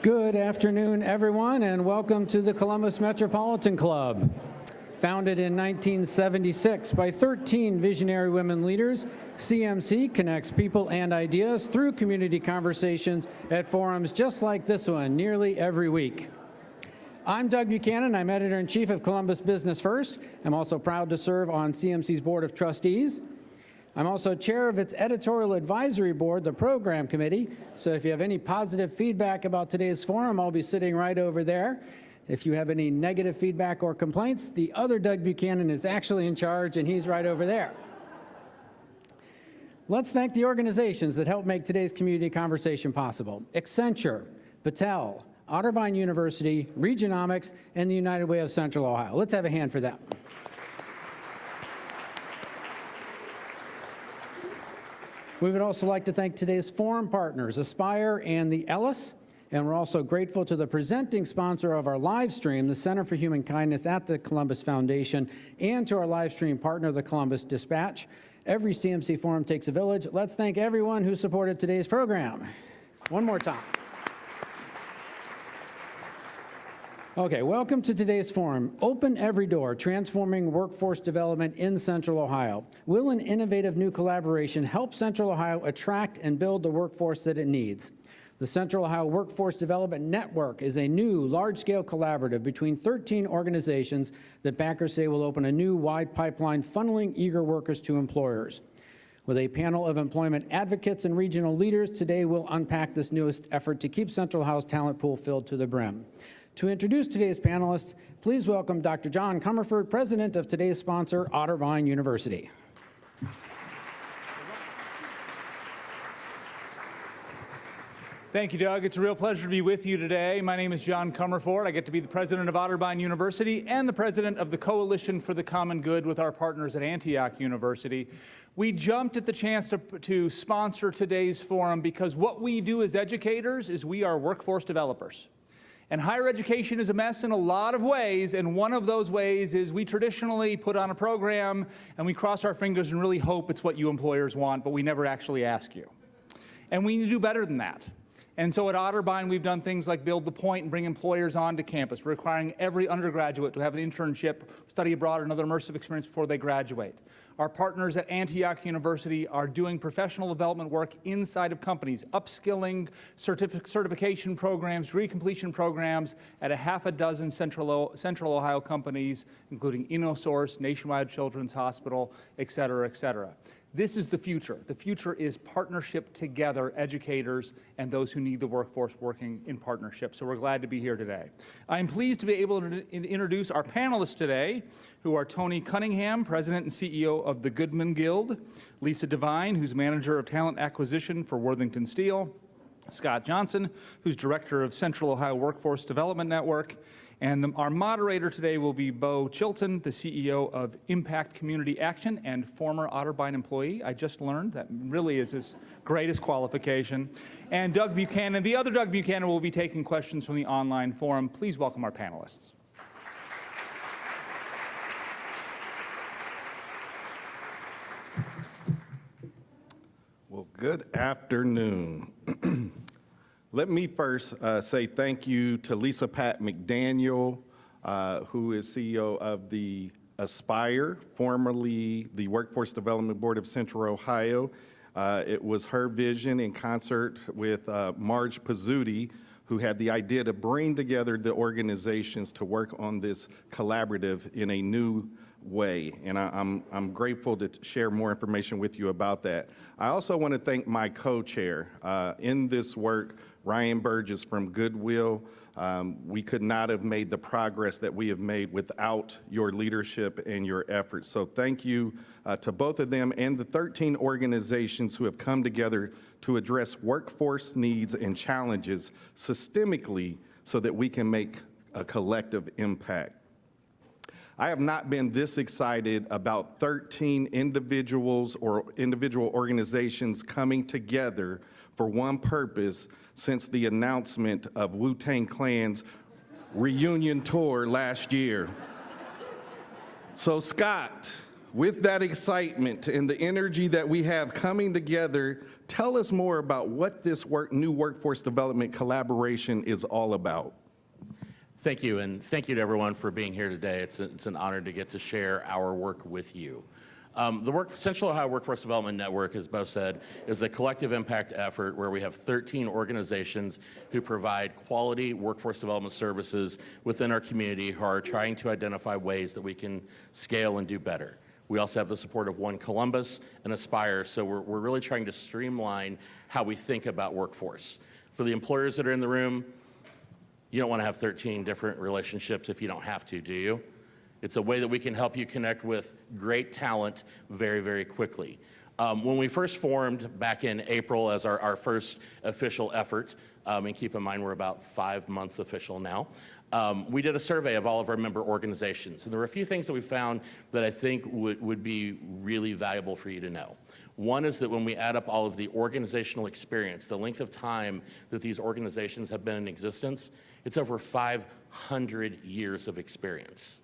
Good afternoon, everyone, and welcome to the Columbus Metropolitan Club. Founded in 1976 by 13 visionary women leaders, CMC connects people and ideas through community conversations at forums just like this one nearly every week. I'm Doug Buchanan. I'm editor-in-chief of Columbus Business First. I'm also proud to serve on CMC's Board of Trustees. I'm also chair of its editorial advisory board, the program committee. So if you have any positive feedback about today's forum, I'll be sitting right over there. If you have any negative feedback or complaints, the other Doug Buchanan is actually in charge, and he's right over there. Let's thank the organizations that help make today's community conversation possible. Accenture, Battelle, Otterbein University, Regionomics, and the United Way of Central Ohio. Let's have a hand for them. We would also like to thank today's forum partners, Aspire and the Ellis, and we're also grateful to the presenting sponsor of our live stream, the Center for Human Kindness at the Columbus Foundation, and to our live stream partner, the Columbus Dispatch. Every CMC forum takes a village. Let's thank everyone who supported today's program. One more time. Okay, welcome to today's forum. Open every door, transforming workforce development in Central Ohio. Will an innovative new collaboration help Central Ohio attract and build the workforce that it needs? The Central Ohio Workforce Development Network is a new large-scale collaborative between 13 organizations that backers say will open a new wide pipeline funneling eager workers to employers. With a panel of employment advocates and regional leaders, today we'll unpack this newest effort to keep Central Ohio's talent pool filled to the brim. To introduce today's panelists, please welcome Dr. John Comerford, president of today's sponsor, Otterbein University. Thank you, Doug. It's a real pleasure to be with you today. My name is John Comerford. I get to be the president of Otterbein University and the president of the Coalition for the Common Good with our partners at Antioch University. We jumped at the chance to sponsor today's forum because what we do as educators is we are workforce developers. And higher education is a mess in a lot of ways, and one of those ways is we traditionally put on a program and we cross our fingers and really hope it's what you employers want, but we never actually ask you. And we need to do better than that. And so at Otterbein, we've done things like build the point and bring employers onto campus, requiring every undergraduate to have an internship, study abroad, or another immersive experience before they graduate. Our partners at Antioch University are doing professional development work inside of companies, upskilling, certification programs, recompletion programs at a half a dozen Central Ohio companies, including InnoSource, Nationwide Children's Hospital, et cetera, et cetera. This is the future. The future is partnership together, educators and those who need the workforce working in partnership. So we're glad to be here today. I'm pleased to be able to introduce our panelists today, who are Toni Cunningham, president and CEO of the Godman Guild, Lisa Devine, who's manager of talent acquisition for Worthington Steel, Scott Johnson, who's director of Central Ohio Workforce Development Network, and our moderator today will be Bo Chilton, the CEO of Impact Community Action and former Otterbein employee. I just learned that really is his greatest qualification. And Doug Buchanan, the other Doug Buchanan, will be taking questions from the online forum. Please welcome our panelists. Well, good afternoon. Let me first say thank you to Lisa Pat McDaniel, who is CEO of the Aspire, formerly the Workforce Development Board of Central Ohio. It was her vision in concert with Marge Pizzuti, who had the idea to bring together the organizations to work on this collaborative in a new way, and I'm grateful to share more information with you about that. I also want to thank my co-chair in this work, Ryan Burgess from Goodwill. We could not have made the progress that we have made without your leadership and your efforts. So thank you to both of them and the 13 organizations who have come together to address workforce needs and challenges systemically so that we can make a collective impact. I have not been this excited about 13 individuals or individual organizations coming together for one purpose since the announcement of Wu-Tang Clan's reunion tour last year. So Scott, with that excitement and the energy that we have coming together Tell us more about what this new workforce development collaboration is all about. Thank you, and thank you to everyone for being here today. It's an honor to get to share our work with you. The Central Ohio Workforce Development Network, as Bo said, is a collective impact effort where we have 13 organizations who provide quality workforce development services within our community who are trying to identify ways that we can scale and do better. We also have the support of One Columbus and Aspire, so we're really trying to streamline how we think about workforce. For the employers that are in the room, you don't want to have 13 different relationships if you don't have to, do you? It's a way that we can help you connect with great talent very, very quickly. When we first formed back in April as our first official effort, and keep in mind we're about 5 months official now, we did a survey of all of our member organizations. And there were a few things that we found that I think would be really valuable for you to know. One is that when we add up all of the organizational experience, the length of time that these organizations have been in existence, it's over 500 years of experience.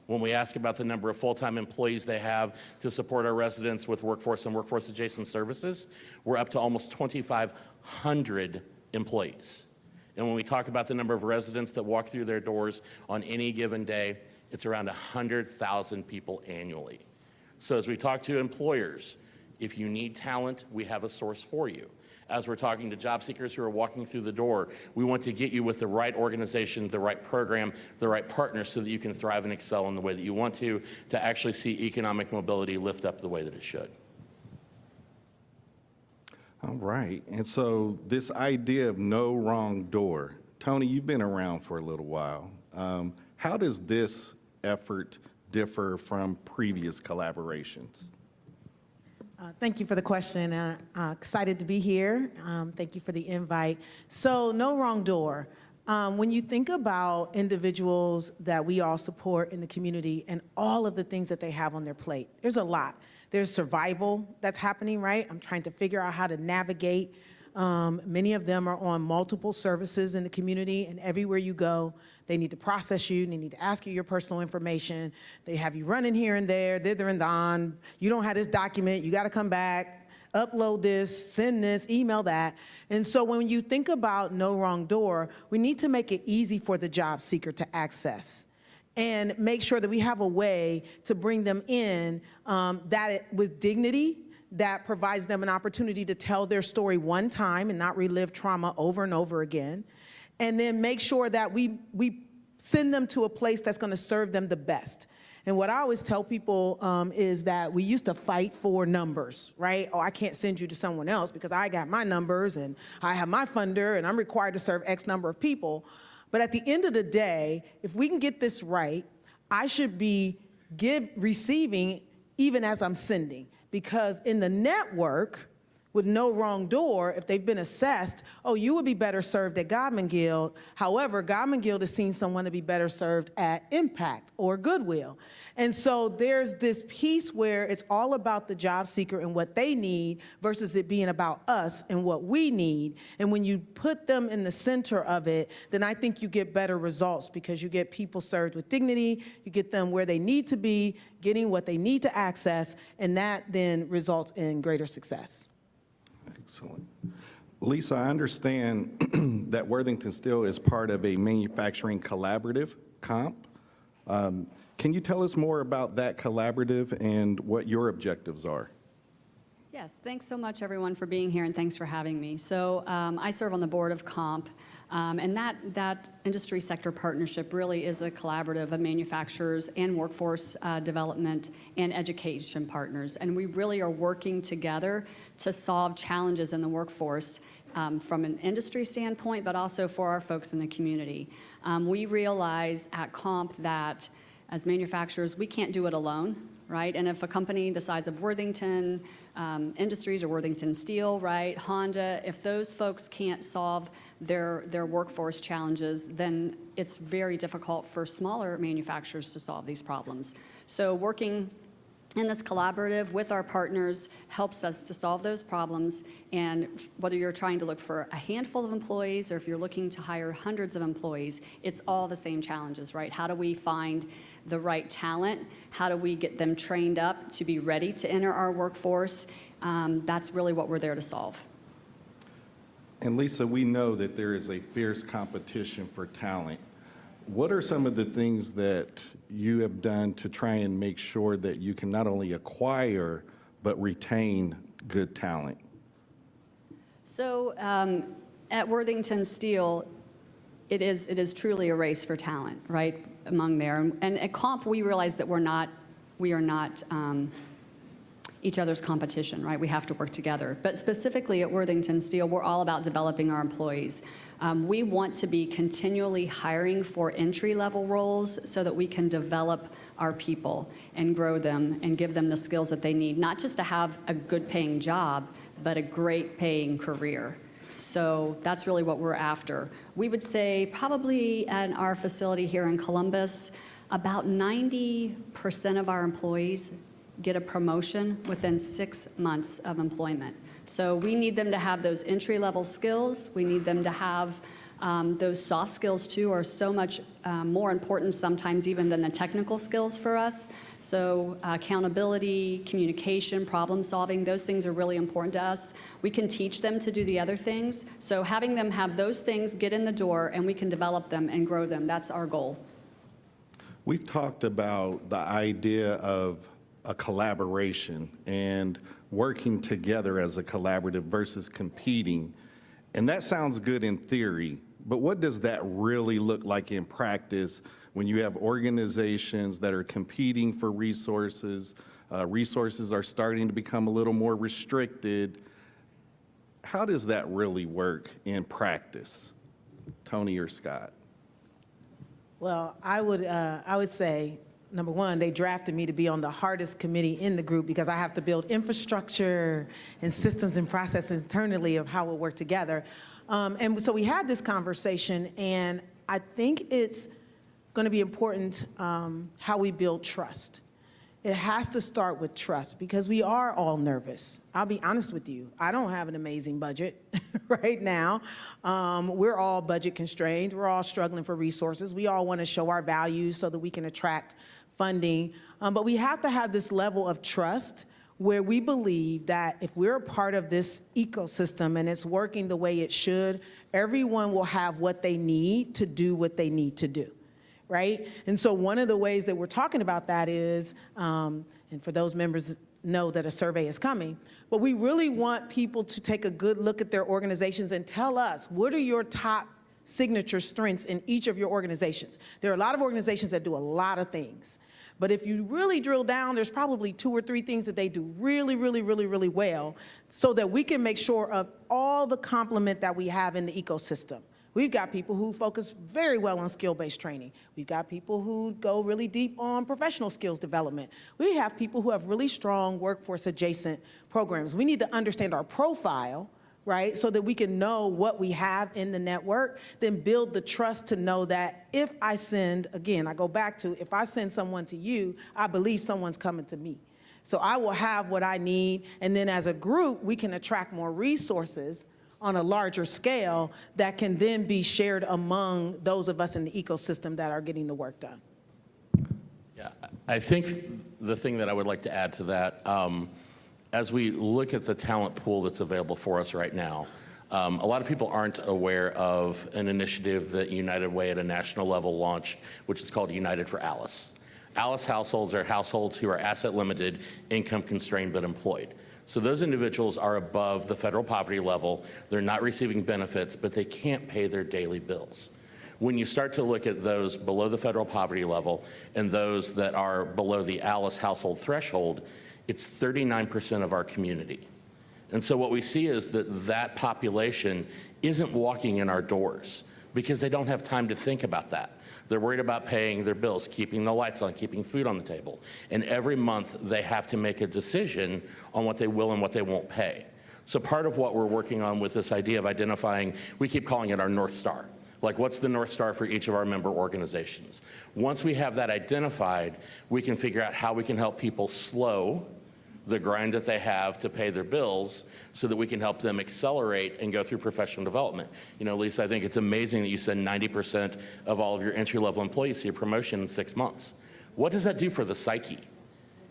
When we ask about the number of full-time employees they have to support our residents with workforce and workforce adjacent services, we're up to almost 2,500 employees. And when we talk about the number of residents that walk through their doors on any given day, it's around 100,000 people annually. So as we talk to employers, if you need talent, we have a source for you. As we're talking to job seekers who are walking through the door, we want to get you with the right organization, the right program, the right partner so that you can thrive and excel in the way that you want to actually see economic mobility lift up the way that it should. All right, and so this idea of no wrong door, Toni, you've been around for a little while. How does this effort differ from previous collaborations? Thank you for the question. Excited to be here. Thank you for the invite. So, no wrong door. When you think about individuals that we all support in the community and all of the things that they have on their plate, there's a lot. There's survival that's happening, right? I'm trying to figure out how to navigate. Many of them are on multiple services in the community, and everywhere you go, they need to process you, they need to ask you your personal information, they have you running here and there, thither and thon. You don't have this document, you gotta come back, upload this, send this, email that. And so when you think about no wrong door, we need to make it easy for the job seeker to access and make sure that we have a way to bring them in with dignity, that provides them an opportunity to tell their story one time and not relive trauma over and over again. And then make sure that we send them to a place that's gonna serve them the best. And what I always tell people is that we used to fight for numbers, right? Oh, I can't send you to someone else because I got my numbers and I have my funder and I'm required to serve X number of people. But at the end of the day, if we can get this right, I should be receiving even as I'm sending. Because in the network, with no wrong door, if they've been assessed, oh, you would be better served at Godman Guild. However, Godman Guild has seen someone to be better served at Impact or Goodwill. And so there's this piece where it's all about the job seeker and what they need versus it being about us and what we need. And when you put them in the center of it, then I think you get better results because you get people served with dignity, you get them where they need to be, getting what they need to access, and that then results in greater success. Excellent. Lisa, I understand that Worthington still is part of a manufacturing collaborative, COMP. Can you tell us more about that collaborative and what your objectives are? Yes, thanks so much everyone for being here and thanks for having me. So I serve on the board of COMP, and that industry sector partnership really is a collaborative of manufacturers and workforce development and education partners. And we really are working together to solve challenges in the workforce from an industry standpoint, but also for our folks in the community. We realize at COMP that as manufacturers, we can't do it alone, right? And if a company the size of Worthington Industries or Worthington Steel, right, Honda, if those folks can't solve their workforce challenges, then it's very difficult for smaller manufacturers to solve these problems. So working And this collaborative with our partners helps us to solve those problems. And whether you're trying to look for a handful of employees or if you're looking to hire hundreds of employees, it's all the same challenges, right? How do we find the right talent? How do we get them trained up to be ready to enter our workforce? That's really what we're there to solve. And Lisa, we know that there is a fierce competition for talent. What are some of the things that you have done to try and make sure that you can not only acquire, but retain good talent? So at Worthington Steel, it is truly a race for talent, right, among there. And at Comp, we realize that we are not each other's competition, right? We have to work together. But specifically at Worthington Steel, we're all about developing our employees. We want to be continually hiring for entry-level roles so that we can develop our people and grow them and give them the skills that they need, not just to have a good-paying job, but a great-paying career. So that's really what we're after. We would say probably at our facility here in Columbus, about 90% of our employees get a promotion within 6 months of employment. So we need them to have those entry-level skills. We need them to have those soft skills too, are so much more important sometimes even than the technical skills for us. So accountability, communication, problem solving, those things are really important to us. We can teach them to do the other things. So having them have those things get in the door and we can develop them and grow them, that's our goal. We've talked about the idea of a collaboration and working together as a collaborative versus competing. And that sounds good in theory, but what does that really look like in practice when you have organizations that are competing for resources, resources are starting to become a little more restricted? How does that really work in practice? Toni or Scott? Well, I would say, number one, they drafted me to be on the hardest committee in the group because I have to build infrastructure and systems and processes internally of how we'll work together. And so we had this conversation, and I think it's going to be important how we build trust. It has to start with trust because we are all nervous. I'll be honest with you. I don't have an amazing budget right now. We're all budget constrained. We're all struggling for resources. We all want to show our values so that we can attract funding. But we have to have this level of trust where we believe that if we're a part of this ecosystem and it's working the way it should, everyone will have what they need to do what they need to do. Right? And so one of the ways that we're talking about that is, and for those members know that a survey is coming, but we really want people to take a good look at their organizations and tell us, what are your top signature strengths in each of your organizations? There are a lot of organizations that do a lot of things. But if you really drill down, there's probably 2 or 3 things that they do really, really, really, really well so that we can make sure of all the complement that we have in the ecosystem. We've got people who focus very well on skill-based training. We've got people who go really deep on professional skills development. We have people who have really strong workforce-adjacent programs. We need to understand our profile, right, so that we can know what we have in the network, then build the trust to know that if I send, again, I go back to, if I send someone to you, I believe someone's coming to me. So I will have what I need, and then as a group, we can attract more resources on a larger scale that can then be shared among those of us in the ecosystem that are getting the work done. Yeah, I think the thing that I would like to add to that, as we look at the talent pool that's available for us right now, a lot of people aren't aware of an initiative that United Way at a national level launched, which is called United for Alice. Alice households are households who are asset limited, income constrained, but employed. So those individuals are above the federal poverty level. They're not receiving benefits, but they can't pay their daily bills. When you start to look at those below the federal poverty level and those that are below the Alice household threshold, it's 39% of our community. And so what we see is that that population isn't walking in our doors because they don't have time to think about that. They're worried about paying their bills, keeping the lights on, keeping food on the table. And every month they have to make a decision on what they will and what they won't pay. So part of what we're working on with this idea of identifying, we keep calling it our North Star. Like, what's the North Star for each of our member organizations? Once we have that identified, we can figure out how we can help people slow the grind that they have to pay their bills so that we can help them accelerate and go through professional development. You know, Lisa, I think it's amazing that you said 90% of all of your entry-level employees see a promotion in 6 months. What does that do for the psyche?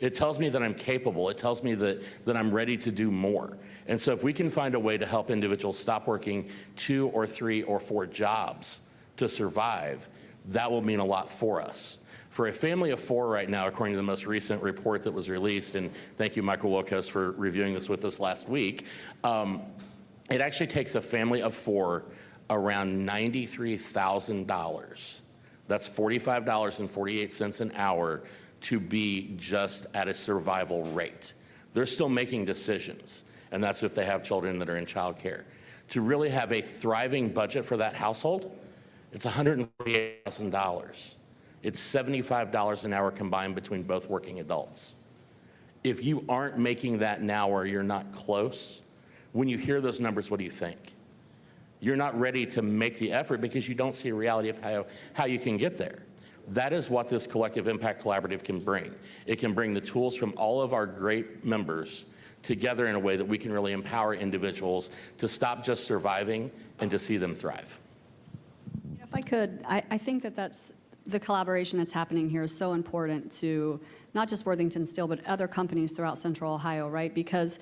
It tells me that I'm capable. It tells me that I'm ready to do more. And so if we can find a way to help individuals stop working 2 or 3 or 4 jobs to survive, that will mean a lot for us. For a family of 4 right now, according to the most recent report that was released, and thank you, Michael Wilkos, for reviewing this with us last week, it actually takes a family of 4 around $93,000. That's $45.48 an hour to be just at a survival rate. They're still making decisions, and that's if they have children that are in childcare. To really have a thriving budget for that household, it's $148,000. It's $75 an hour combined between both working adults. If you aren't making that now or you're not close, when you hear those numbers, what do you think? You're not ready to make the effort because you don't see a reality of how you can get there. That is what this Collective Impact Collaborative can bring. It can bring the tools from all of our great members together in a way that we can really empower individuals to stop just surviving and to see them thrive. If I could, I think that's the collaboration that's happening here is so important to not just Worthington Steel, but other companies throughout Central Ohio, right? Because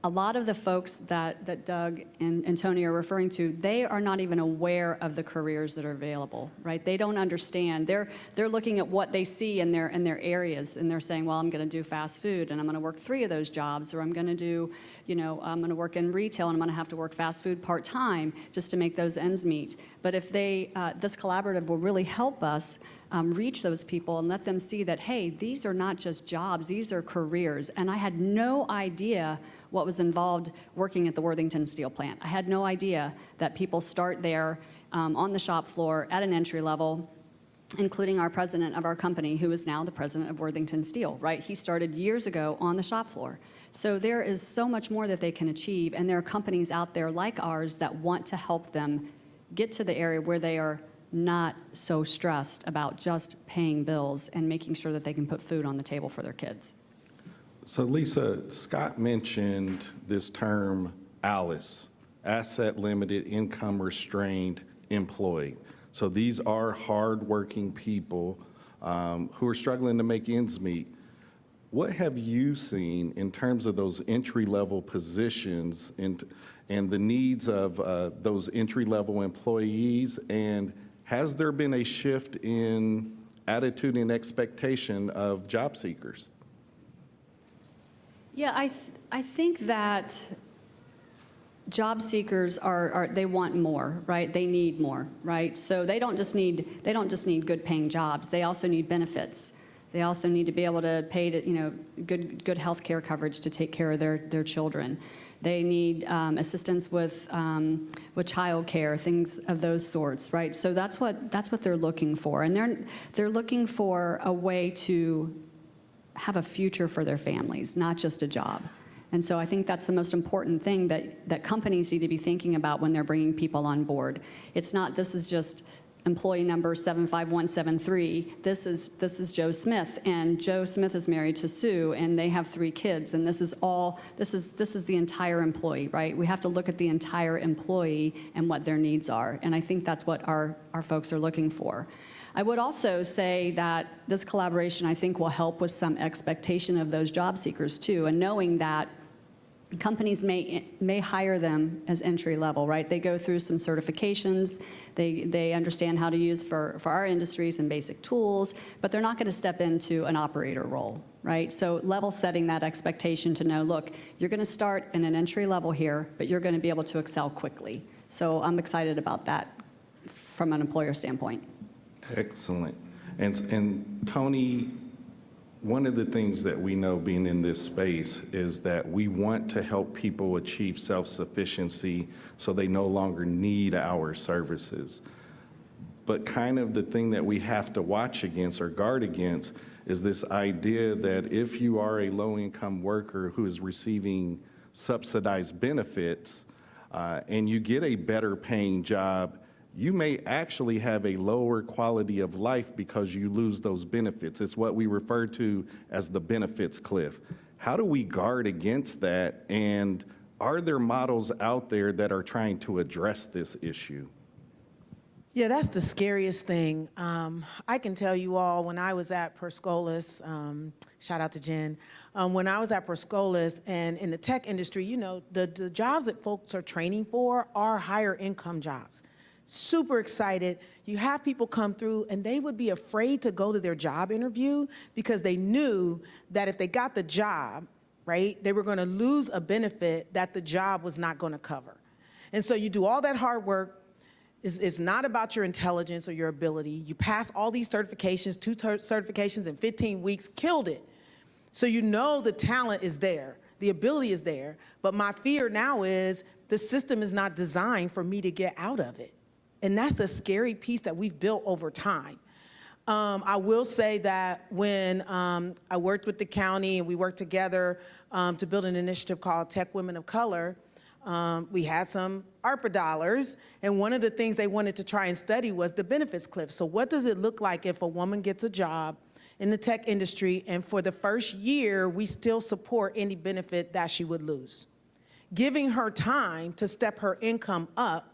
a lot of the folks that Doug and Toni are referring to, they are not even aware of the careers that are available, right? They don't understand. They're looking at what they see in their areas, and they're saying, well, I'm going to do fast food, and I'm going to work 3 of those jobs, or I'm going to do, I'm going to work in retail, and I'm going to have to work fast food part-time just to make those ends meet. But if this collaborative will really help us reach those people and let them see that, hey, these are not just jobs, these are careers. And I had no idea what was involved working at the Worthington Steel plant. I had no idea that people start there on the shop floor at an entry level, including our president of our company, who is now the president of Worthington Steel, right? He started years ago on the shop floor. So there is so much more that they can achieve, and there are companies out there like ours that want to help them get to the area where they are not so stressed about just paying bills and making sure that they can put food on the table for their kids. So Lisa, Scott mentioned this term ALICE, Asset Limited Income Restrained Employee. So these are hardworking people who are struggling to make ends meet. What have you seen in terms of those entry-level positions and the needs of those entry-level employees? And has there been a shift in attitude and expectation of job seekers? Yeah, I think that job seekers they want more, right? They need more, right? So they don't just need good paying jobs. They also need benefits. They also need to be able to pay good health care coverage to take care of their children. They need assistance with child care, things of those sorts, right? So that's what they're looking for, and they're looking for a way to have a future for their families, not just a job. And so I think that's the most important thing that companies need to be thinking about when they're bringing people on board. It's not, this is just employee number 75173. This is Joe Smith, and Joe Smith is married to Sue, and they have 3 kids, and this is the entire employee, right? We have to look at the entire employee and what their needs are, and I think that's what our folks are looking for. I would also say that this collaboration, I think, will help with some expectation of those job seekers too, and knowing that companies may hire them as entry level, right? They go through some certifications, they understand how to use for our industry some basic tools, but they're not going to step into an operator role, right? So level setting that expectation to know, look, you're going to start in an entry level here, but you're going to be able to excel quickly. So I'm excited about that from an employer standpoint. Excellent. And Toni, one of the things that we know being in this space is that we want to help people achieve self-sufficiency so they no longer need our services. But kind of the thing that we have to watch against or guard against is this idea that if you are a low-income worker who is receiving subsidized benefits and you get a better paying job, you may actually have a lower quality of life because you lose those benefits. It's what we refer to as the benefits cliff. How do we guard against that? And are there models out there that are trying to address this issue? Yeah, that's the scariest thing. I can tell you all, when I was at Perscolis, shout out to Jen, when I was at Perscolis and in the tech industry, you know, the jobs that folks are training for are higher income jobs. Super excited. You have people come through and they would be afraid to go to their job interview because they knew that if they got the job, right, they were going to lose a benefit that the job was not going to cover. And so you do all that hard work. It's not about your intelligence or your ability. You pass all these certifications, 2 certifications in 15 weeks, killed it. So you know the talent is there, the ability is there, but my fear now is the system is not designed for me to get out of it. And that's the scary piece that we've built over time. I will say that when I worked with the county and we worked together to build an initiative called Tech Women of Color, we had some ARPA dollars, and one of the things they wanted to try and study was the benefits cliff. So what does it look like if a woman gets a job in the tech industry and for the first year we still support any benefit that she would lose? Giving her time to step her income up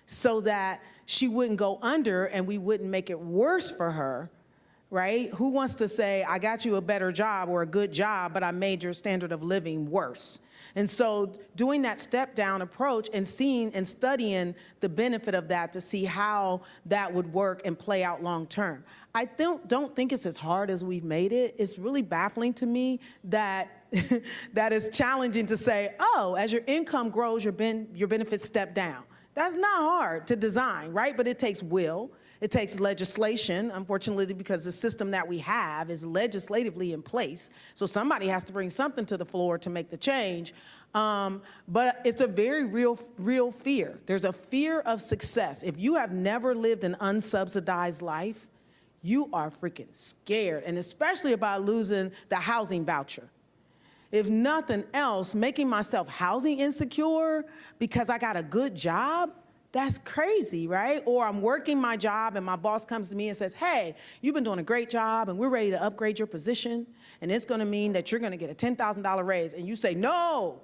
so that she wouldn't go under and we wouldn't make it worse for her, right? Who wants to say, I got you a better job or a good job, but I made your standard of living worse? And so doing that step down approach and seeing and studying the benefit of that to see how that would work and play out long term. I don't think it's as hard as we've made it. It's really baffling to me that that is challenging to say, oh, as your income grows, your benefits step down. That's not hard to design, right? But it takes will. It takes legislation, unfortunately, because the system that we have is legislatively in place. So somebody has to bring something to the floor to make the change. But it's a very real fear. There's a fear of success. If you have never lived an unsubsidized life, you are freaking scared, and especially about losing the housing voucher. If nothing else, making myself housing insecure because I got a good job, that's crazy, right? Or I'm working my job and my boss comes to me and says, hey, you've been doing a great job and we're ready to upgrade your position and it's gonna mean that you're gonna get a $10,000 raise. And you say, no,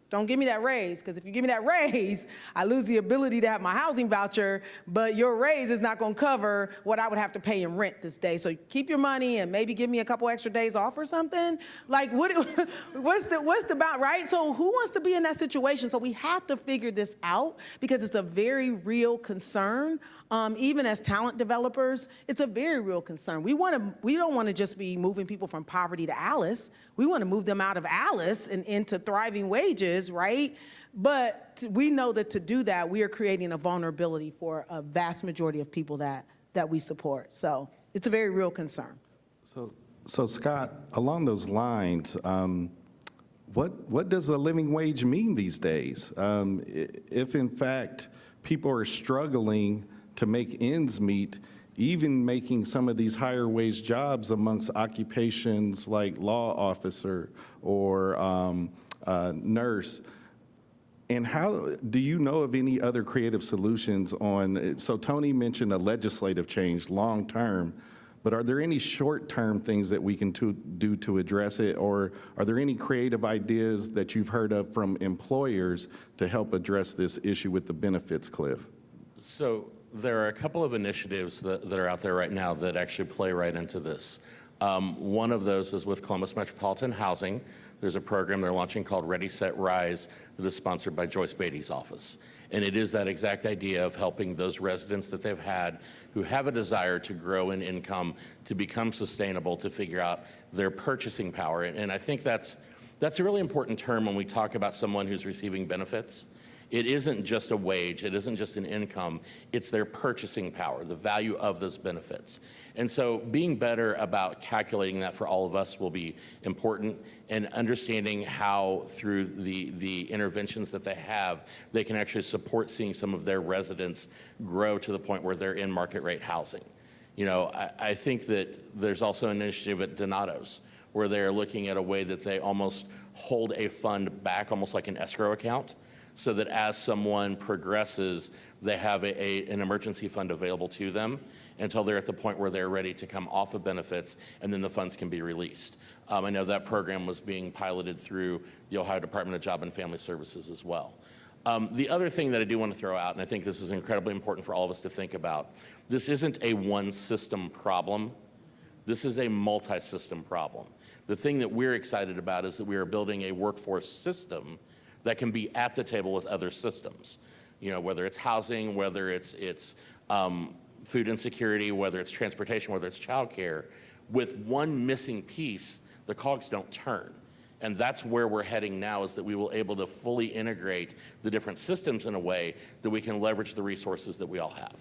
don't give me that raise, because if you give me that raise, I lose the ability to have my housing voucher, but your raise is not gonna cover what I would have to pay in rent this day. So keep your money and maybe give me a couple extra days off or something. Like, what's the about, right? So who wants to be in that situation? So we have to figure this out because it's a very real concern. Even as talent developers, it's a very real concern. We don't want to just be moving people from poverty to Alice. We want to move them out of Alice and into thriving wages, right? But we know that to do that, we are creating a vulnerability for a vast majority of people that we support. So it's a very real concern. So Scott, along those lines, what does a living wage mean these days? If in fact people are struggling to make ends meet, even making some of these higher wage jobs amongst occupations like law officer or nurse. And how do you know of any other creative solutions on, so Toni mentioned a legislative change long term, but are there any short term things that we can do to address it? Or are there any creative ideas that you've heard of from employers to help address this issue with the benefits cliff? So there are a couple of initiatives that are out there right now that actually play right into this. One of those is with Columbus Metropolitan Housing. There's a program they're launching called Ready, Set, Rise that is sponsored by Joyce Beatty's office. And it is that exact idea of helping those residents that they've had who have a desire to grow in income, to become sustainable, to figure out their purchasing power. And I think that's a really important term when we talk about someone who's receiving benefits. It isn't just a wage, it isn't just an income, it's their purchasing power, the value of those benefits. And so being better about calculating that for all of us will be important, and understanding how through the interventions that they have, they can actually support seeing some of their residents grow to the point where they're in market rate housing. You know, I think that there's also an initiative at Donato's where they're looking at a way that they almost hold a fund back, almost like an escrow account, so that as someone progresses, they have an emergency fund available to them until they're at the point where they're ready to come off of benefits, and then the funds can be released. I know that program was being piloted through the Ohio Department of Job and Family Services as well. The other thing that I do want to throw out, and I think this is incredibly important for all of us to think about, this isn't a one-system problem. This is a multi-system problem. The thing that we're excited about is that we are building a workforce system that can be at the table with other systems. You know, whether it's housing, whether it's food insecurity, whether it's transportation, whether it's childcare. With one missing piece, the cogs don't turn. And that's where we're heading now, is that we will able to fully integrate the different systems in a way that we can leverage the resources that we all have.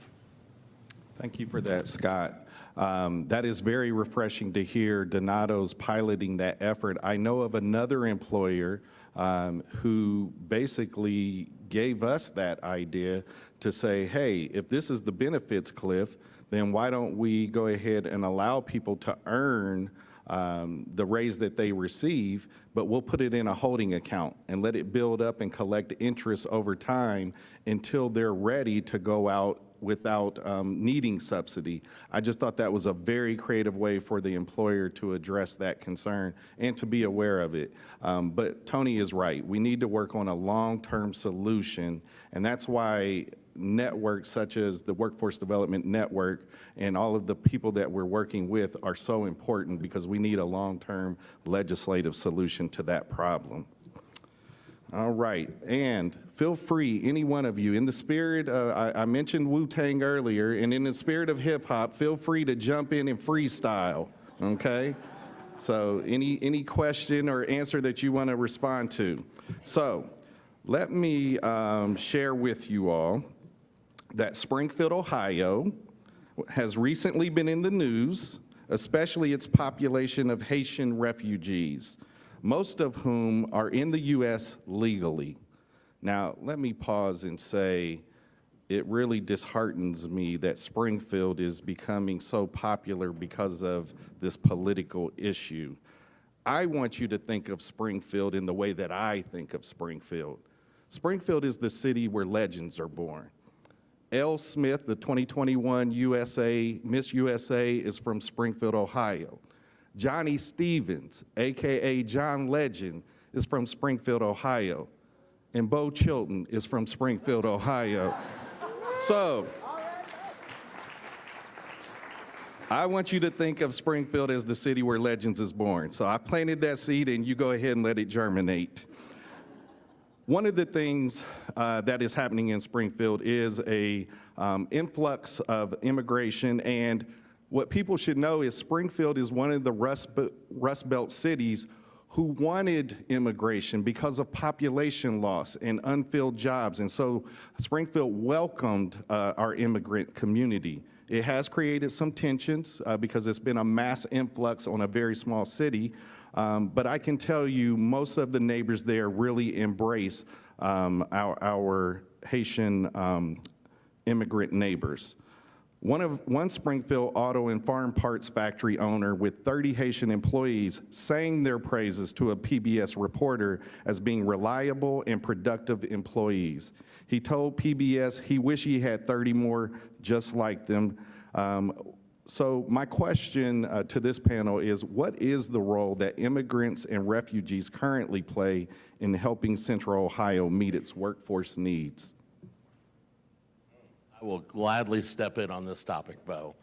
Thank you for that, Scott. That is very refreshing to hear Donato's piloting that effort. I know of another employer who basically gave us that idea to say, hey, if this is the benefits cliff, then why don't we go ahead and allow people to earn the raise that they receive, but we'll put it in a holding account and let it build up and collect interest over time until they're ready to go out without needing subsidy. I just thought that was a very creative way for the employer to address that concern and to be aware of it. But Toni is right. We need to work on a long-term solution, and that's why networks such as the Workforce Development Network and all of the people that we're working with are so important, because we need a long-term legislative solution to that problem. All right, and feel free, any one of you, in the spirit, I mentioned Wu-Tang earlier, and in the spirit of hip hop, feel free to jump in and freestyle, okay? So any question or answer that you want to respond to. So let me share with you all that Springfield, Ohio has recently been in the news, especially its population of Haitian refugees, most of whom are in the U.S. legally. Now, let me pause and say, it really disheartens me that Springfield is becoming so popular because of this political issue. I want you to think of Springfield in the way that I think of Springfield. Springfield is the city where legends are born. Elle Smith, the 2021 Miss USA, is from Springfield, Ohio. Johnny Stevens, AKA John Legend, is from Springfield, Ohio. And Bo Chilton is from Springfield, Ohio. So, I want you to think of Springfield as the city where legends is born. So I planted that seed, and you go ahead and let it germinate. One of the things that is happening in Springfield is a influx of immigration, and what people should know is Springfield is one of the Rust Belt cities who wanted immigration because of population loss and unfilled jobs, and so Springfield welcomed our immigrant community. It has created some tensions because it's been a mass influx on a very small city, but I can tell you most of the neighbors there really embrace our Haitian immigrant neighbors. One Springfield auto and farm parts factory owner with 30 Haitian employees sang their praises to a PBS reporter as being reliable and productive employees. He told PBS he wished he had 30 more just like them. So my question to this panel is, what is the role that immigrants and refugees currently play in helping Central Ohio meet its workforce needs? I will gladly step in on this topic, Bo.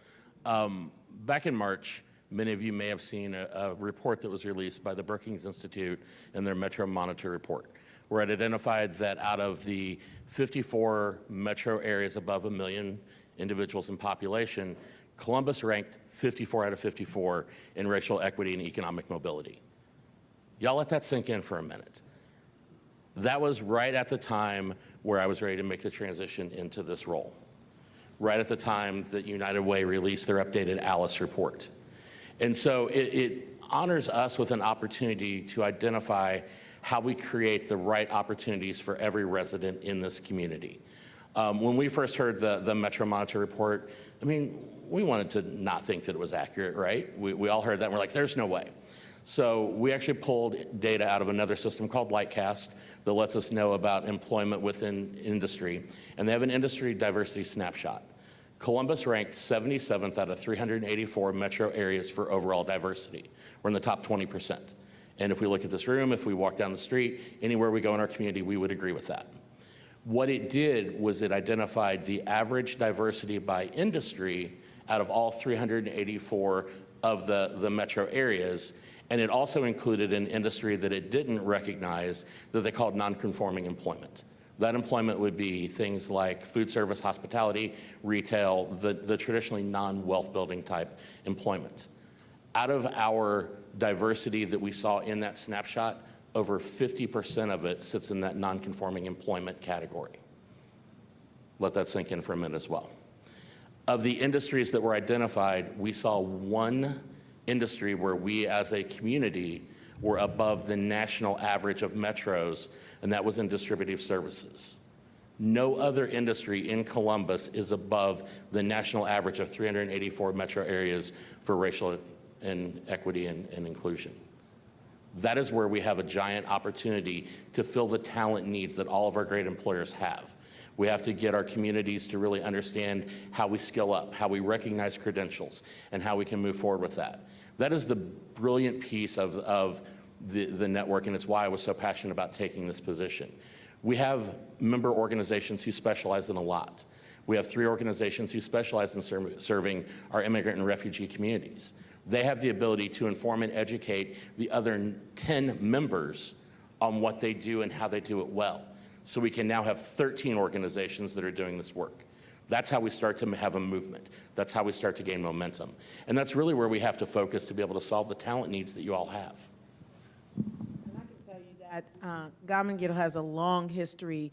Back in March, many of you may have seen a report that was released by the Brookings Institute in their Metro Monitor report, where it identified that out of the 54 metro areas above 1 million individuals in population, Columbus ranked 54 out of 54 in racial equity and economic mobility. Y'all let that sink in for a minute. That was right at the time where I was ready to make the transition into this role. Right at the time that United Way released their updated Ellis report. And so it honors us with an opportunity to identify how we create the right opportunities for every resident in this community. When we first heard the Metro Monitor report, I mean, we wanted to not think that it was accurate, right? We all heard that and we're like, there's no way. So we actually pulled data out of another system called Lightcast that lets us know about employment within industry. And they have an industry diversity snapshot. Columbus ranked 77th out of 384 metro areas for overall diversity. We're in the top 20%. And if we look at this room, if we walk down the street, anywhere we go in our community, we would agree with that. What it did was it identified the average diversity by industry out of all 384 of the metro areas, and it also included an industry that it didn't recognize that they called non-conforming employment. That employment would be things like food service, hospitality, retail, the traditionally non-wealth building type employment. Out of our diversity that we saw in that snapshot, over 50% of it sits in that non-conforming employment category. Let that sink in for a minute as well. Of the industries that were identified, we saw one industry where we as a community were above the national average of metros, and that was in distributive services. No other industry in Columbus is above the national average of 384 metro areas for racial and equity and inclusion. That is where we have a giant opportunity to fill the talent needs that all of our great employers have. We have to get our communities to really understand how we skill up, how we recognize credentials, and how we can move forward with that. That is the brilliant piece of the network, and it's why I was so passionate about taking this position. We have member organizations who specialize in a lot. We have 3 organizations who specialize in serving our immigrant and refugee communities. They have the ability to inform and educate the other 10 members on what they do and how they do it well. So we can now have 13 organizations that are doing this work. That's how we start to have a movement. That's how we start to gain momentum. And that's really where we have to focus to be able to solve the talent needs that you all have. And I can tell you that Godman has a long history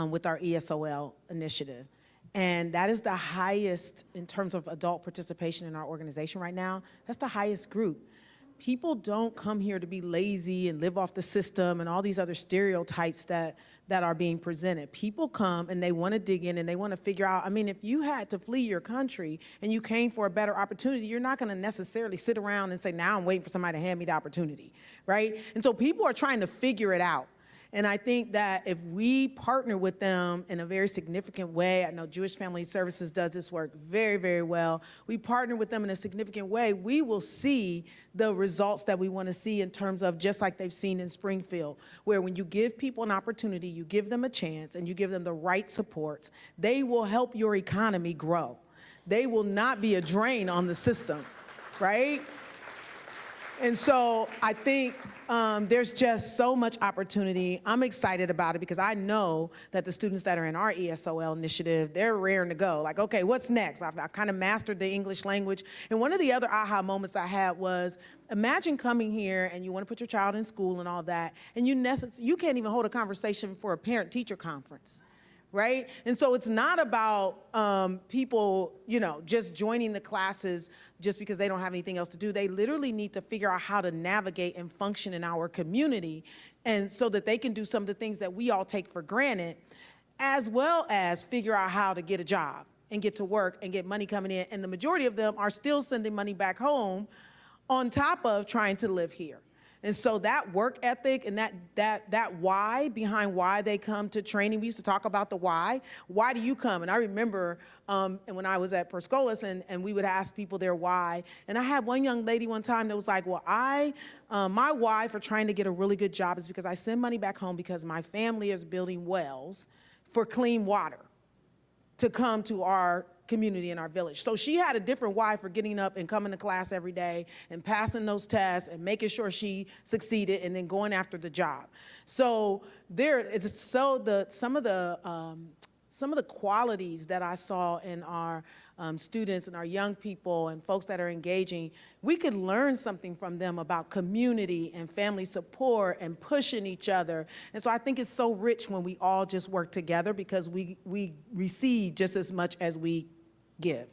with our ESOL initiative. And that is the highest in terms of adult participation in our organization right now. That's the highest group. People don't come here to be lazy and live off the system and all these other stereotypes that are being presented. People come and they want to dig in and they want to figure out, I mean, if you had to flee your country and you came for a better opportunity, you're not going to necessarily sit around and say, now I'm waiting for somebody to hand me the opportunity, right? And so people are trying to figure it out. And I think that if we partner with them in a very significant way, I know Jewish Family Services does this work very, very well. We partner with them in a significant way, we will see the results that we want to see in terms of just like they've seen in Springfield, where when you give people an opportunity, you give them a chance, and you give them the right supports, they will help your economy grow. They will not be a drain on the system, right? And so I think there's just so much opportunity. I'm excited about it because I know that the students that are in our ESOL initiative, they're raring to go. Like, okay, what's next? I've kind of mastered the English language. And one of the other aha moments I had was, imagine coming here and you want to put your child in school and all that, and you can't even hold a conversation for a parent-teacher conference. Right? And so it's not about people, just joining the classes just because they don't have anything else to do. They literally need to figure out how to navigate and function in our community, and so that they can do some of the things that we all take for granted, as well as figure out how to get a job and get to work and get money coming in. And the majority of them are still sending money back home on top of trying to live here. And so that work ethic and that why behind why they come to training, we used to talk about the why. Why do you come? And I remember and when I was at Perscolas and we would ask people their why. And I had one young lady one time that was like, well, my why for trying to get a really good job is because I send money back home because my family is building wells for clean water to come to our community in our village. So she had a different why for getting up and coming to class every day and passing those tests and making sure she succeeded and then going after the job. So some of the qualities that I saw in our students and our young people and folks that are engaging, we could learn something from them about community and family support and pushing each other. And so I think it's so rich when we all just work together because we receive just as much as we give.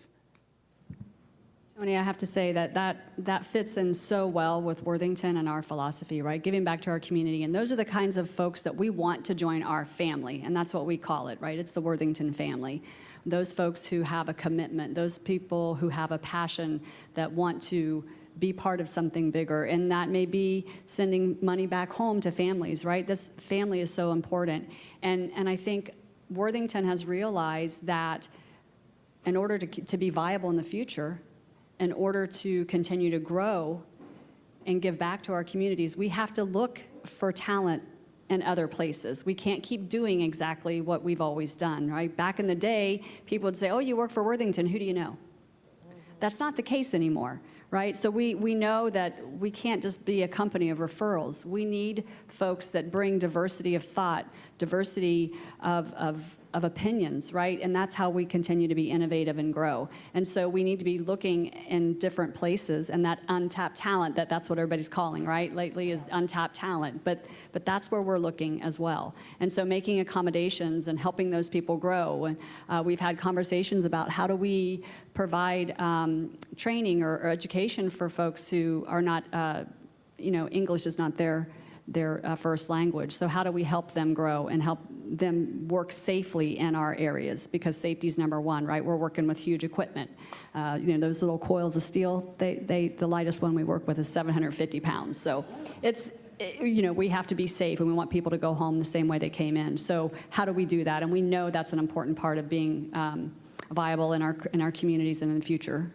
Toni, I have to say that fits in so well with Worthington and our philosophy, right? Giving back to our community. And those are the kinds of folks that we want to join our family. And that's what we call it, right? It's the Worthington family. Those folks who have a commitment, those people who have a passion that want to be part of something bigger, and that may be sending money back home to families, right? This family is so important, and I think Worthington has realized that in order to be viable in the future, in order to continue to grow and give back to our communities, we have to look for talent in other places. We can't keep doing exactly what we've always done, right? Back in the day, people would say, oh, you work for Worthington, who do you know? That's not the case anymore, right? So we know that we can't just be a company of referrals. We need folks that bring diversity of thought, diversity of opinions, right? And that's how we continue to be innovative and grow. And so we need to be looking in different places, and that untapped talent, that's what everybody's calling, right? Lately is untapped talent, but that's where we're looking as well. And so making accommodations and helping those people grow. We've had conversations about how do we provide training or education for folks who are not, English is not their first language. So how do we help them grow and help them work safely in our areas? Because safety is number one, right? We're working with huge equipment. Those little coils of steel, the lightest one we work with is 750 pounds. So we have to be safe, and we want people to go home the same way they came in. So how do we do that? And we know that's an important part of being viable in our communities and in the future.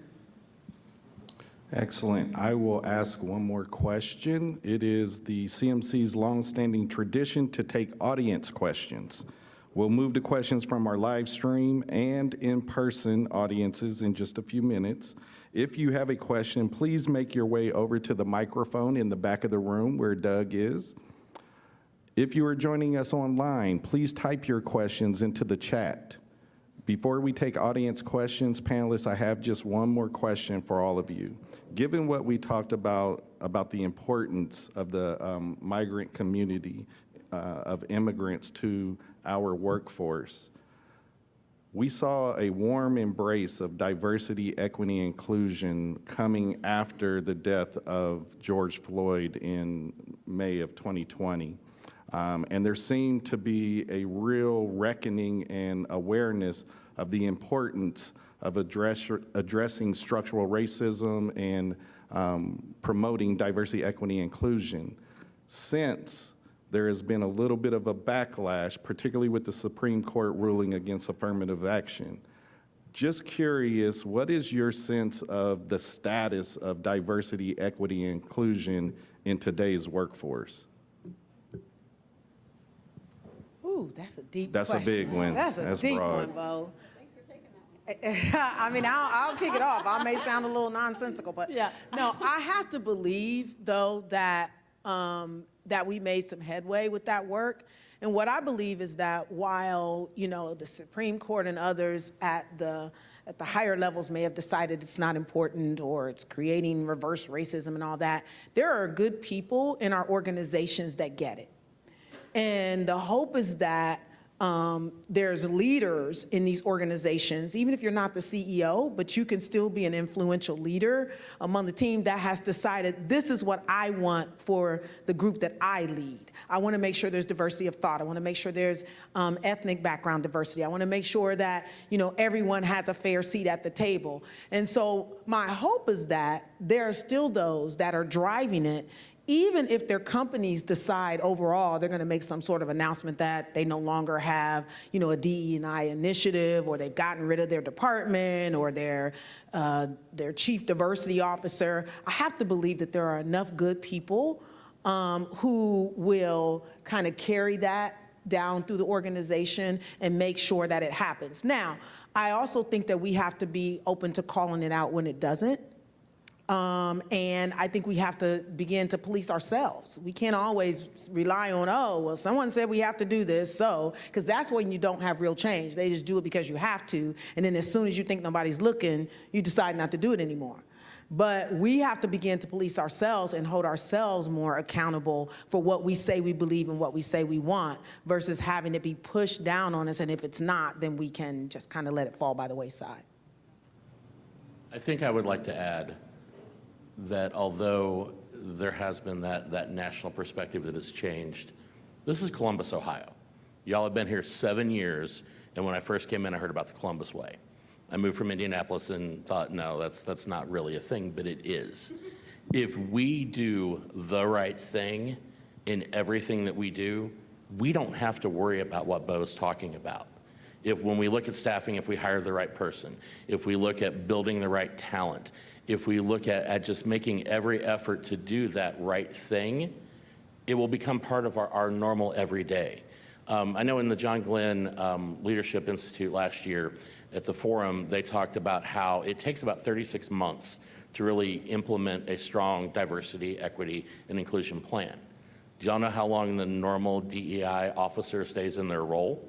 Excellent. I will ask one more question. It is the CMC's longstanding tradition to take audience questions. We'll move to questions from our live stream and in-person audiences in just a few minutes. If you have a question, please make your way over to the microphone in the back of the room where Doug is. If you are joining us online, please type your questions into the chat. Before we take audience questions, panelists, I have just one more question for all of you. Given what we talked about the importance of the migrant community, of immigrants to our workforce, we saw a warm embrace of diversity, equity, and inclusion coming after the death of George Floyd in May of 2020. And there seemed to be a real reckoning and awareness of the importance of addressing structural racism and promoting diversity, equity, and inclusion. Since there has been a little bit of a backlash, particularly with the Supreme Court ruling against affirmative action. Just curious, what is your sense of the status of diversity, equity, and inclusion in today's workforce? Ooh, that's a deep That's question. a big one. That's a deep broad. one, Bo. Thanks for taking that. I mean, I'll kick it off. I may sound a little nonsensical, but Yeah. No, I have to believe, though, that we made some headway with that work. And what I believe is that while, the Supreme Court and others at the higher levels may have decided it's not important or it's creating reverse racism and all that, there are good people in our organizations that get it. And the hope is that there's leaders in these organizations, even if you're not the CEO, but you can still be an influential leader among the team that has decided this is what I want for the group that I lead. I want to make sure there's diversity of thought. I want to make sure there's ethnic background diversity. I want to make sure that, everyone has a fair seat at the table. And so my hope is that there are still those that are driving it, even if their companies decide overall they're going to make some sort of announcement that they no longer have, a DE&I initiative, or they've gotten rid of their department or their chief diversity officer. I have to believe that there are enough good people who will kind of carry that down through the organization and make sure that it happens. Now, I also think that we have to be open to calling it out when it doesn't. And I think we have to begin to police ourselves. We can't always rely on, someone said we have to do this, because that's when you don't have real change. They just do it because you have to, and then as soon as you think nobody's looking, you decide not to do it anymore. But we have to begin to police ourselves and hold ourselves more accountable for what we say we believe and what we say we want, versus having it be pushed down on us, and if it's not, then we can just kind of let it fall by the wayside. I think I would like to add that although there has been that national perspective that has changed, this is Columbus, Ohio. Y'all have been here 7 years, and when I first came in, I heard about the Columbus Way. I moved from Indianapolis and thought, no, that's not really a thing, but it is. If we do the right thing in everything that we do, we don't have to worry about what Bo's talking about. When we look at staffing, if we hire the right person, if we look at building the right talent, if we look at just making every effort to do that right thing, it will become part of our normal everyday. I know in the John Glenn Leadership Institute last year at the forum, they talked about how it takes about 36 months to really implement a strong diversity, equity, and inclusion plan. Do y'all know how long the normal DEI officer stays in their role?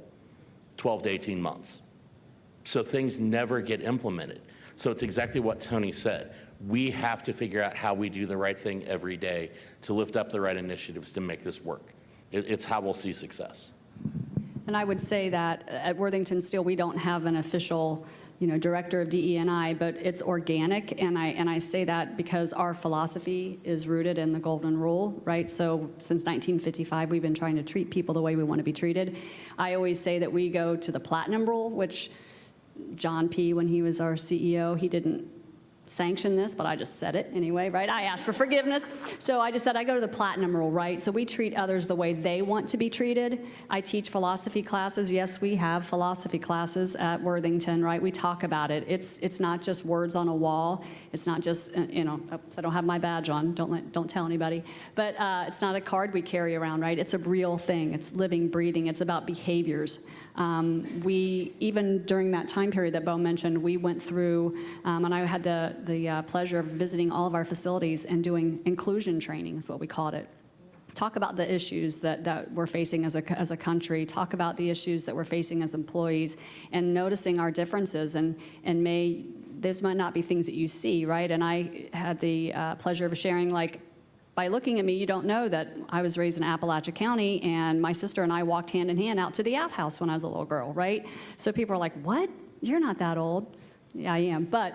12 to 18 months. So things never get implemented. So it's exactly what Toni said. We have to figure out how we do the right thing every day to lift up the right initiatives to make this work. It's how we'll see success. And I would say that at Worthington Steel, we don't have an official, director of DE&I, but it's organic, and I say that because our philosophy is rooted in the Golden Rule, right? So since 1955, we've been trying to treat people the way we want to be treated. I always say that we go to the Platinum Rule, which John P., when he was our CEO, he didn't sanction this, but I just said it anyway, right? I asked for forgiveness. So I just said I go to the Platinum Rule, right? So we treat others the way they want to be treated. I teach philosophy classes. Yes, we have philosophy classes at Worthington, right? We talk about it. It's not just words on a wall. It's not just, I don't have my badge on. Don't tell anybody. But it's not a card we carry around, right? It's a real thing. It's living, breathing. It's about behaviors. Even during that time period that Bo mentioned, we went through, and I had the pleasure of visiting all of our facilities and doing inclusion training, is what we called it. Talk about the issues that we're facing as a country, talk about the issues that we're facing as employees, and noticing our differences, and these might not be things that you see, right? And I had the pleasure of sharing, like, by looking at me, you don't know that I was raised in Appalachia County, and my sister and I walked hand in hand out to the outhouse when I was a little girl, right? So people are like, what? You're not that old. Yeah, I am. But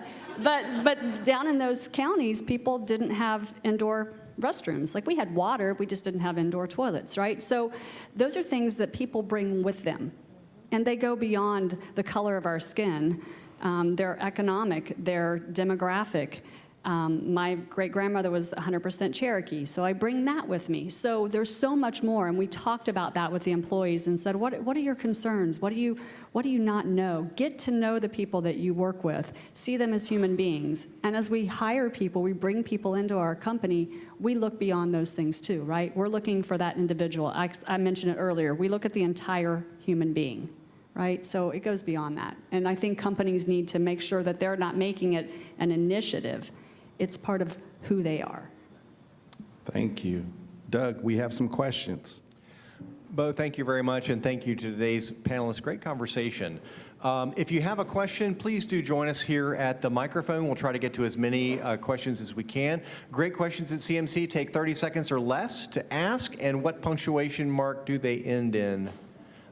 down in those counties, people didn't have indoor restrooms. Like, we had water, we just didn't have indoor toilets, right? So those are things that people bring with them, and they go beyond the color of our skin. They're economic, they're demographic. My great-grandmother was 100% Cherokee, so I bring that with me. So there's so much more, and we talked about that with the employees and said, what are your concerns? What do you not know? Get to know the people that you work with. See them as human beings. And as we hire people, we bring people into our company, we look beyond those things too, right? We're looking for that individual. I mentioned it earlier. We look at the entire human being, right? So it goes beyond that. And I think companies need to make sure that they're not making it an initiative. It's part of who they are. Thank you. Doug, we have some questions. Bo, thank you very much, and thank you to today's panelists. Great conversation. If you have a question, please do join us here at the microphone. We'll try to get to as many questions as we can. Great questions at CMC take 30 seconds or less to ask, and what punctuation mark do they end in?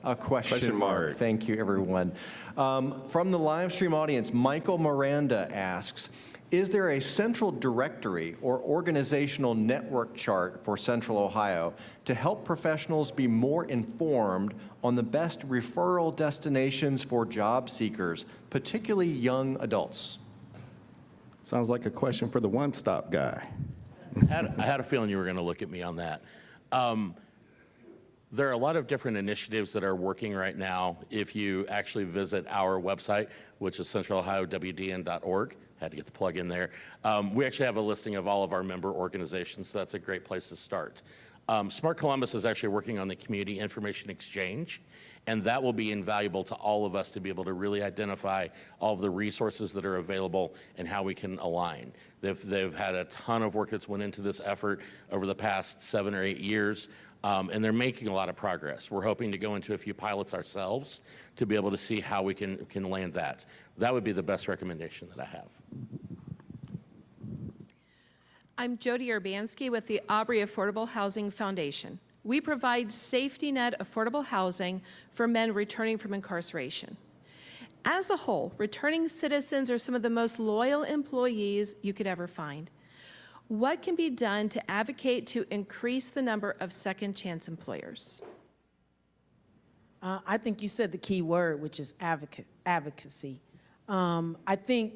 A question mark. Thank you, everyone. From the live stream audience, Michael Miranda asks, is there a central directory or organizational network chart for Central Ohio to help professionals be more informed on the best referral destinations for job seekers, particularly young adults? Sounds like a question for the one-stop guy. I had a feeling you were going to look at me on that. There are a lot of different initiatives that are working right now. If you actually visit our website, which is centralohiowdn.org, had to get the plug in there. We actually have a listing of all of our member organizations, so that's a great place to start. Smart Columbus is actually working on the Community Information Exchange, and that will be invaluable to all of us to be able to really identify all of the resources that are available and how we can align. They've had a ton of work that's went into this effort over the past 7 or 8 years. And they're making a lot of progress. We're hoping to go into a few pilots ourselves to be able to see how we can land that. That would be the best recommendation that I have. I'm Jody Urbanski with the Aubrey Affordable Housing Foundation. We provide safety net affordable housing for men returning from incarceration. As a whole, returning citizens are some of the most loyal employees you could ever find. What can be done to advocate to increase the number of second chance employers? I think you said the key word, which is advocacy. I think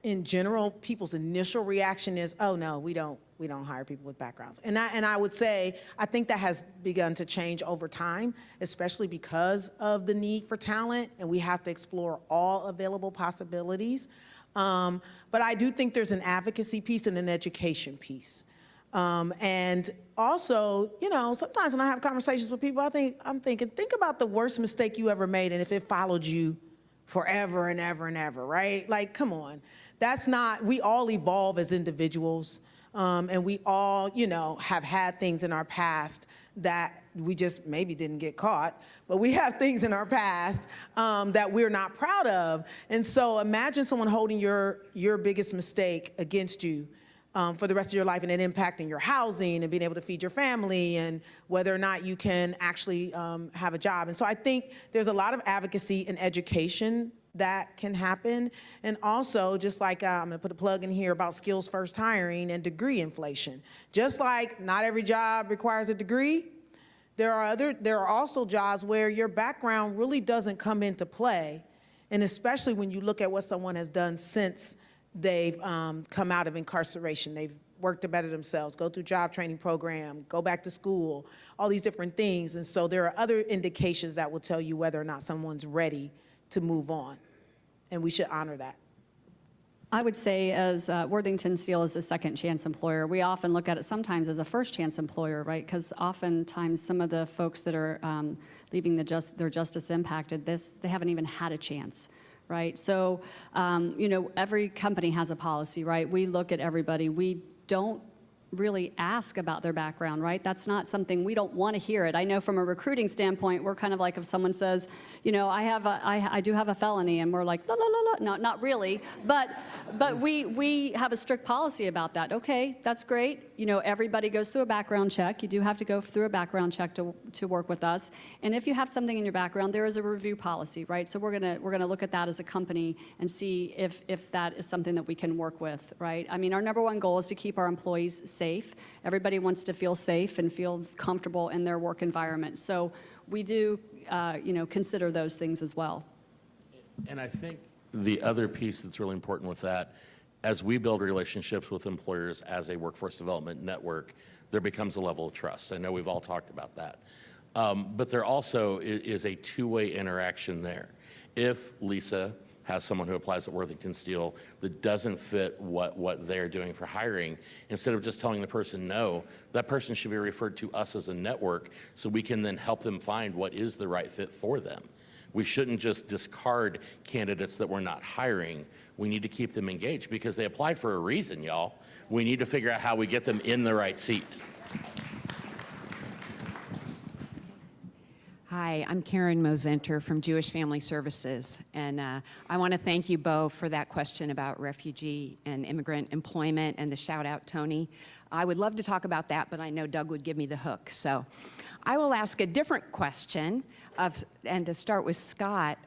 in general, people's initial reaction is, oh no, we don't hire people with backgrounds. And I would say, I think that has begun to change over time, especially because of the need for talent, and we have to explore all available possibilities. But I do think there's an advocacy piece and an education piece. And also, you know, sometimes when I have conversations with people, I'm thinking, think about the worst mistake you ever made and if it followed you forever and ever and ever, right? Like, come on. That's not, we all evolve as individuals, and we all, you know, have had things in our past that we just maybe didn't get caught, but we have things in our past that we're not proud of. And so imagine someone holding your biggest mistake against you for the rest of your life, and it impacting your housing and being able to feed your family and whether or not you can actually have a job. And so I think there's a lot of advocacy and education that can happen. And also, just like I'm gonna put a plug in here about skills first hiring and degree inflation. Just like not every job requires a degree, there are also jobs where your background really doesn't come into play. And especially when you look at what someone has done since they've come out of incarceration. They've worked to better themselves, go through job training program, go back to school, all these different things. And so there are other indications that will tell you whether or not someone's ready to move on. And we should honor that. I would say as Worthington Steel is a second chance employer, we often look at it sometimes as a first chance employer, right? Because oftentimes some of the folks that are leaving their justice impacted, they haven't even had a chance. Right, so you know, every company has a policy, right? We look at everybody. We don't really ask about their background, right? That's not something, we don't want to hear it. I know from a recruiting standpoint, we're kind of like if someone says, you know, I do have a felony, and we're like, la la la la, no, not really, but we have a strict policy about that. Okay, that's great. You know, everybody goes through a background check. You do have to go through a background check to work with us. And if you have something in your background, there is a review policy, right? So we're gonna look at that as a company and see if that is something that we can work with, right? I mean, our number one goal is to keep our employees safe. Everybody wants to feel safe and feel comfortable in their work environment. So we do, you know, consider those things as well. And I think the other piece that's really important with that, as we build relationships with employers as a workforce development network, there becomes a level of trust. I know we've all talked about that. But there also is a two-way interaction there. If Lisa has someone who applies at Worthington Steel that doesn't fit what they're doing for hiring, instead of just telling the person no, that person should be referred to us as a network so we can then help them find what is the right fit for them. We shouldn't just discard candidates that we're not hiring. We need to keep them engaged because they applied for a reason, y'all. We need to figure out how we get them in the right seat. Hi, I'm Karen Mosenter from Jewish Family Services, and I want to thank you both for that question about refugee and immigrant employment and the shout out, Toni. I would love to talk about that, but I know Doug would give me the hook. So I will ask a different question, and to start with Scott.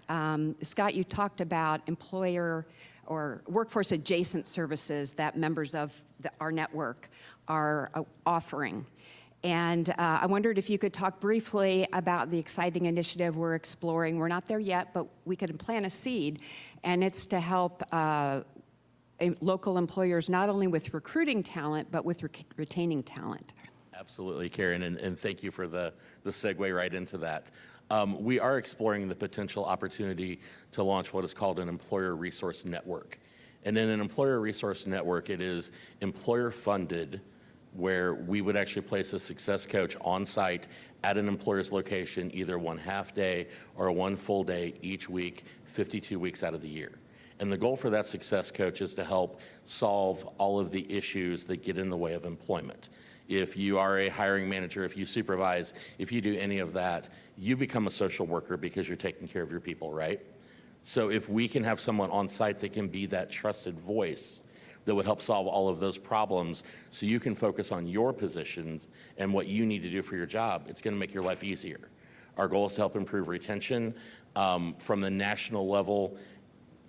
Scott, you talked about employer or workforce adjacent services that members of our network are offering. And I wondered if you could talk briefly about the exciting initiative we're exploring. We're not there yet, but we can plant a seed, and it's to help local employers not only with recruiting talent, but with retaining talent. Absolutely, Karen, and thank you for the segue right into that. We are exploring the potential opportunity to launch what is called an employer resource network. And in an employer resource network, it is employer funded, where we would actually place a success coach on site at an employer's location, either one half day or one full day each week, 52 weeks out of the year. And the goal for that success coach is to help solve all of the issues that get in the way of employment. If you are a hiring manager, if you supervise, if you do any of that, you become a social worker because you're taking care of your people, right? So if we can have someone on site that can be that trusted voice that would help solve all of those problems so you can focus on your positions and what you need to do for your job, it's going to make your life easier. Our goal is to help improve retention. From the national level,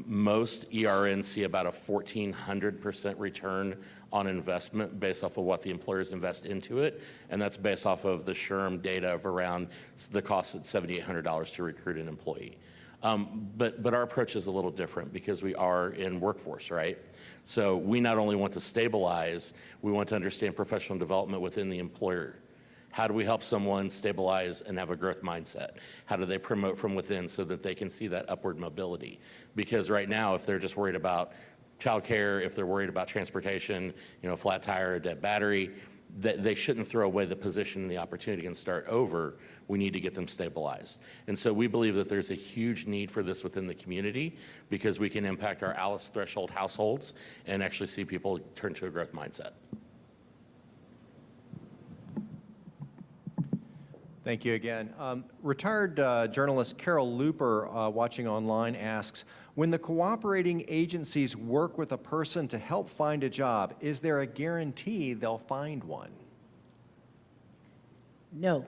most ERNs see about a 1,400% return on investment based off of what the employers invest into it, and that's based off of the SHRM data of around the cost at $7,800 to recruit an employee. But our approach is a little different because we are in workforce, right? So we not only want to stabilize, we want to understand professional development within the employer. How do we help someone stabilize and have a growth mindset? How do they promote from within so that they can see that upward mobility? Because right now, if they're just worried about childcare, if they're worried about transportation, a flat tire, a dead battery, they shouldn't throw away the position and the opportunity and start over. We need to get them stabilized. And so we believe that there's a huge need for this within the community because we can impact our Alice threshold households and actually see people turn to a growth mindset. Thank you again. Retired journalist Carol Looper, watching online, asks, when the cooperating agencies work with a person to help find a job, is there a guarantee they'll find one? No.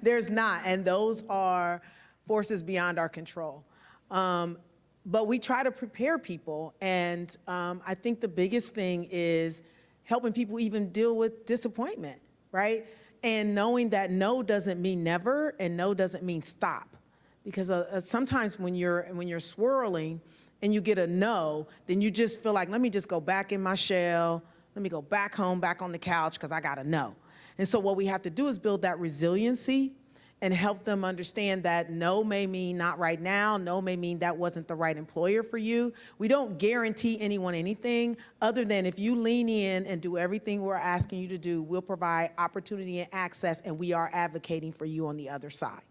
There's not, and those are forces beyond our control. But we try to prepare people, and I think the biggest thing is helping people even deal with disappointment, right? And knowing that no doesn't mean never, and no doesn't mean stop. Because sometimes when you're swirling and you get a no, then you just feel like, let me just go back in my shell, let me go back home, back on the couch, because I got a no. And so what we have to do is build that resiliency and help them understand that no may mean not right now, no may mean that wasn't the right employer for you. We don't guarantee anyone anything other than if you lean in and do everything we're asking you to do, we'll provide opportunity and access, and we are advocating for you on the other side.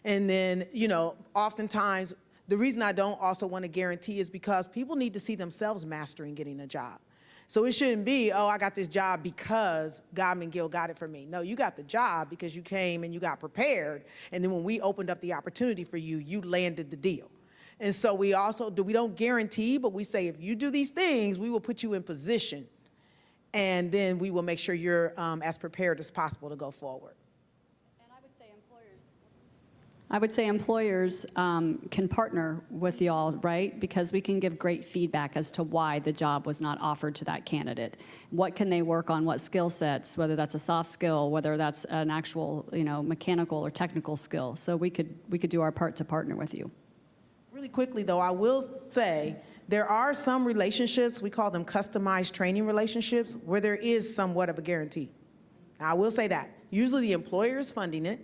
And then, oftentimes, the reason I don't also want to guarantee is because people need to see themselves mastering getting a job. So it shouldn't be, oh, I got this job because Godman Gill got it for me. No, you got the job because you came and you got prepared. And then when we opened up the opportunity for you, you landed the deal. And so we don't guarantee, but we say if you do these things, we will put you in position. And then we will make sure you're as prepared as possible to go forward. I would say employers can partner with y'all, right? Because we can give great feedback as to why the job was not offered to that candidate. What can they work on, what skill sets, whether that's a soft skill, whether that's an actual, mechanical or technical skill. So we could do our part to partner with you. Really quickly, though, I will say there are some relationships, we call them customized training relationships, where there is somewhat of a guarantee. Now, I will say that. Usually the employer is funding it.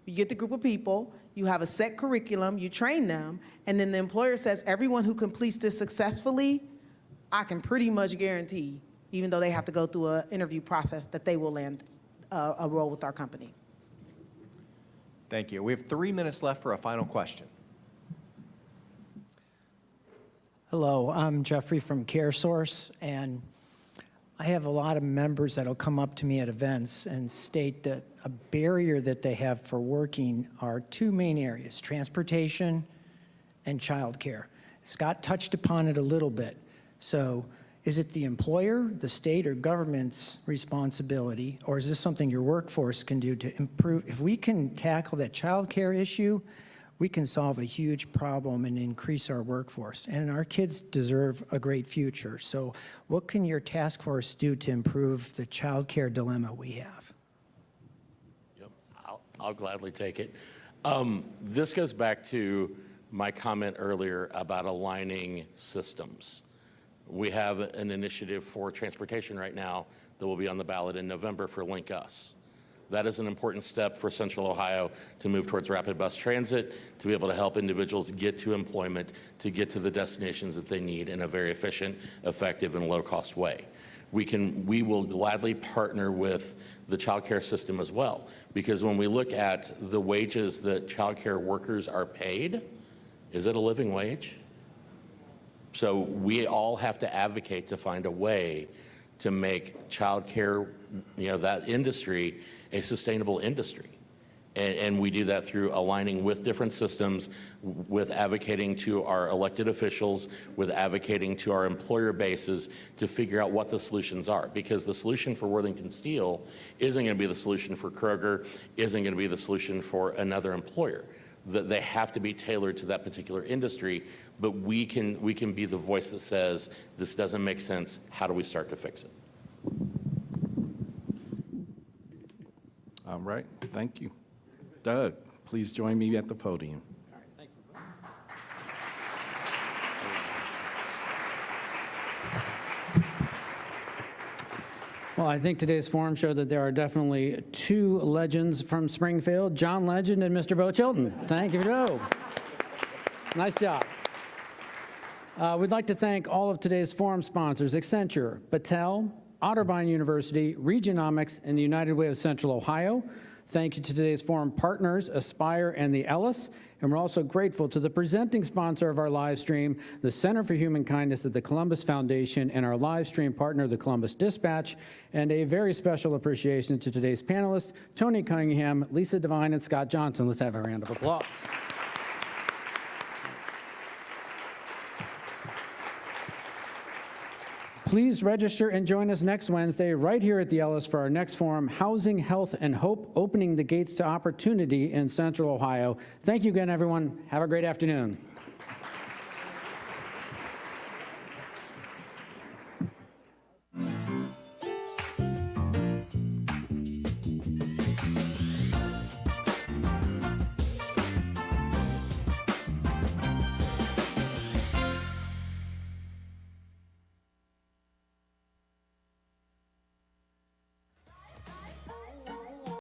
You get the group of people, you have a set curriculum, you train them, and then the employer says, everyone who completes this successfully, I can pretty much guarantee, even though they have to go through an interview process, that they will land a role with our company. Thank you. We have 3 minutes left for a final question. Hello, I'm Jeffrey from CareSource, and I have a lot of members that'll come up to me at events and state that a barrier that they have for working are two main areas, transportation and childcare. Scott touched upon it a little bit. So is it the employer, the state, or government's responsibility, or is this something your workforce can do to improve? If we can tackle that childcare issue, we can solve a huge problem and increase our workforce. And our kids deserve a great future. So what can your task force do to improve the childcare dilemma we have? Yep, I'll gladly take it. This goes back to my comment earlier about aligning systems. We have an initiative for transportation right now that will be on the ballot in November for Link Us. That is an important step for Central Ohio to move towards rapid bus transit, to be able to help individuals get to employment, to get to the destinations that they need in a very efficient, effective, and low-cost way. We will gladly partner with the child care system as well, because when we look at the wages that child care workers are paid, is it a living wage? So we all have to advocate to find a way to make child care, that industry, a sustainable industry. And we do that through aligning with different systems, with advocating to our elected officials, with advocating to our employer bases to figure out what the solutions are. Because the solution for Worthington Steel isn't going to be the solution for Kroger, isn't going to be the solution for another employer. They have to be tailored to that particular industry, but we can be the voice that says, this doesn't make sense, how do we start to fix it? All right, thank you. Doug, please join me at the podium. Well, I think today's forum showed that there are definitely two legends from Springfield, John Legend and Mr. Bo Chilton. Thank you, Joe. Nice job. We'd like to thank all of today's forum sponsors, Accenture, Battelle, Otterbein University, Regionomics, and the United Way of Central Ohio. Thank you to today's forum partners, Aspire and the Ellis. And we're also grateful to the presenting sponsor of our live stream, the Center for Human Kindness at the Columbus Foundation, and our live stream partner, the Columbus Dispatch. And a very special appreciation to today's panelists, Toni Cunningham, Lisa Devine, and Scott Johnson. Let's have a round of applause. Please register and join us next Wednesday right here at the Ellis for our next forum, Housing, Health, and Hope, Opening the Gates to Opportunity in Central Ohio. Thank you again, everyone. Have a great afternoon.